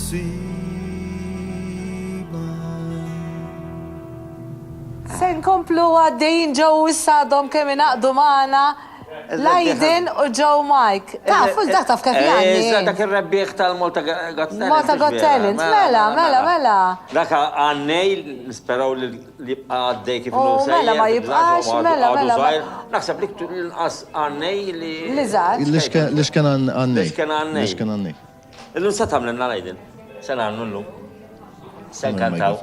Se nkomplu għaddejn ġew issadhom kemm inaqdu magħna Lydon u Joe Mike. Taf kif jgħanni. Dak ir-rebbieħ tal-Malta Got Talent. Malta Got Talent, mela. Dak għannej, nisperaw li jibqa' għaddej kif inhu sejjer. Mela ma jibqax, mela. Naħseb li inqas għannej li. Lix kien għannej. Lix kien għannej. Illum se tagħmlilna Lydon. Se nagħmlu llum. Se nkantaw.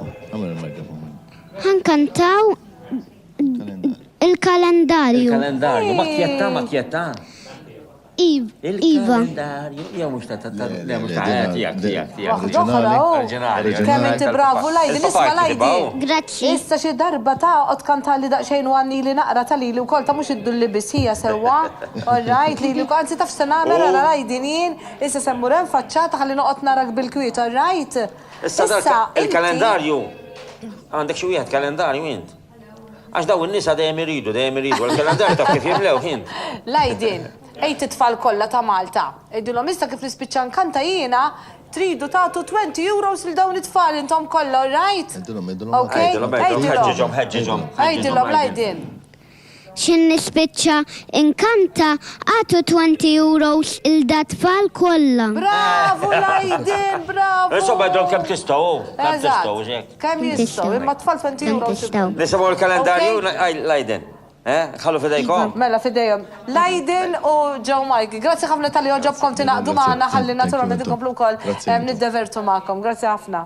Ħankantaw il-kalendarju. Il-kalendarju, makjetta. Iva. Il-kalendarju, jew mhux ta' tijak. Kemm inti bravu Lydon, isma' Lydon. Grazzi. Issa xi darba ta' kantalli daqsxejn u għanni li naqra ta' lili wkoll ta' mhux iddu libis hija sewwa. All right, lili wkoll anzi taf se nagħmel ara Lydon jien, issa semmur hemm faċċata ħalli noqgħod narak bil-kwiet, all right? Issa il-kalendarju. Għandek xi wieħed kalendarju int. Għax daw in-nisa dejjem iridu, l-kalendarju taf kif jimlew int. Lydon, ejt it-tfal kollha ta' Malta. Ejdilhom issa kif nispiċċa nkanta jiena tridu tagħtu 20 euros lil dawn it-tfal intom kollha, all right? Ħeġġiġhom. Ejdilhom Lydon. Xin nispiċċa inkanta għatu 20 euros il-dat-tfal kollha. Bravo Lydon, bravo. Issa bħedhom kemm tistgħu, Kemm jistgħu, imma tfal 20 euros. Nisimgħu l-kalendarju Lydon. Ħallu fidejkom? Mela fidejhom. Lydon u Joe Mike. Grazzi ħafna tal-li oġobkom tinaqdu magħna ħalli naturalment inkomplu wkoll niddevertu magħkom. Grazzi ħafna.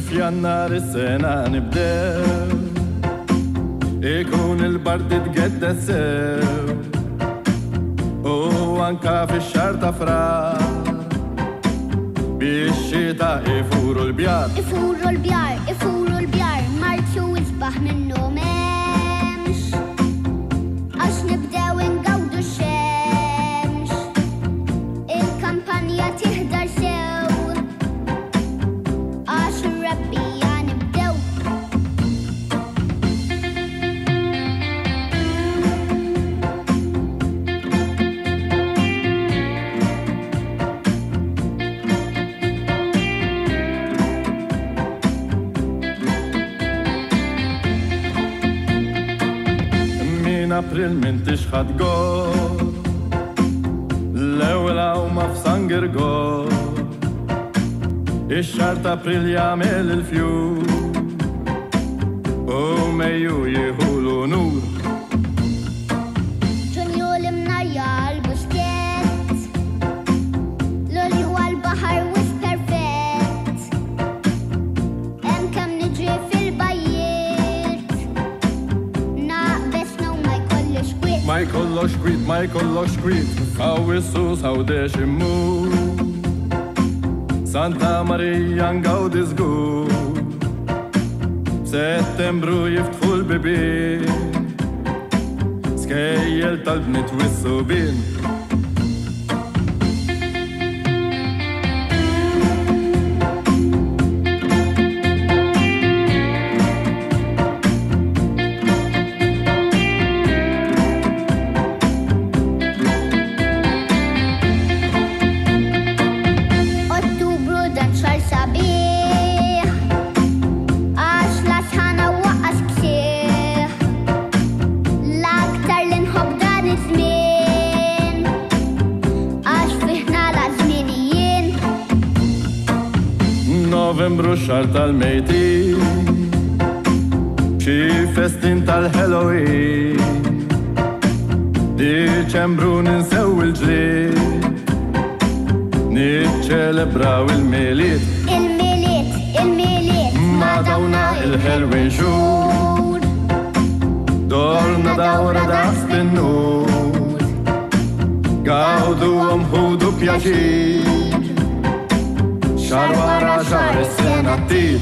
F'jannar is-sena nibdew ikun il-bard tgedda sew u anka fix-xahar ta' frar bix-xita ifuru l-bjar. Marzu isbaħ minnu m'hemmx għax nibdew ingawdu x-xemx. Il-kampanja tiħdar sew għax ir-rebbija nibdew. April min tixħad gor l-ewwel huma f'Sanger gor ix-xahar ta' April jagħmel il-fjur u Mejju jieħu l-unur. Ġunju l-imnarja l-buskett Lulju għal-baħar wis perfett. Hemm kemm niġri fil-bajjiet naqbes no ma jkollokx kwiet f'Awwissu sawdex immur Santa Marija ngawdi żgur f'Settembru jiftħu l-bibien skejjel tal-bniet wissu bin. Novembru xahar tal-mejtin xi festin tal-Halloween Diċembru ninsew il-ġlied niċċelebraw il-miliet ma dawna il-Halloween xhur dorna dawra daqs bin-nur Gawdu ħudu pjaċir, xar wara xar is-sena ttir.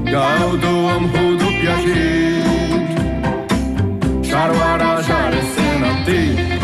Gawdu ħudu pjaċir, xar wara xar is-sena ttir.